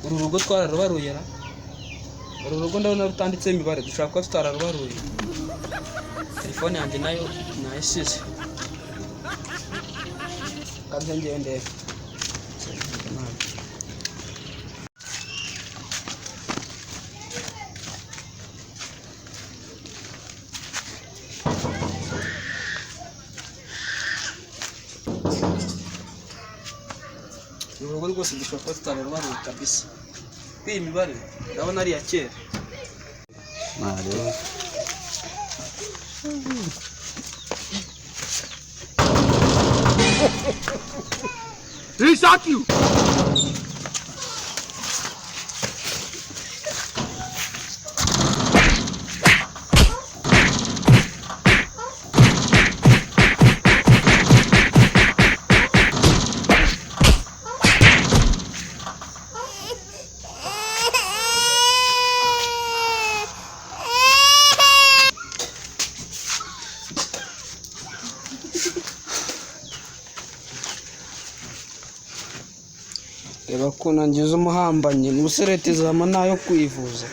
uru rugo twararubaruye ra uru rugo ndabona rutanditse imibare dushaka ko tutararubaruye telefone yanjye nayo nayisize kandi ngende urugo rwose dushobora kuba tutararubaruye kabisa iyi mibare ndabona ari iya kera He shot you! reba ko nangize umuhambanye n'ubusereti zama nayo kwivuza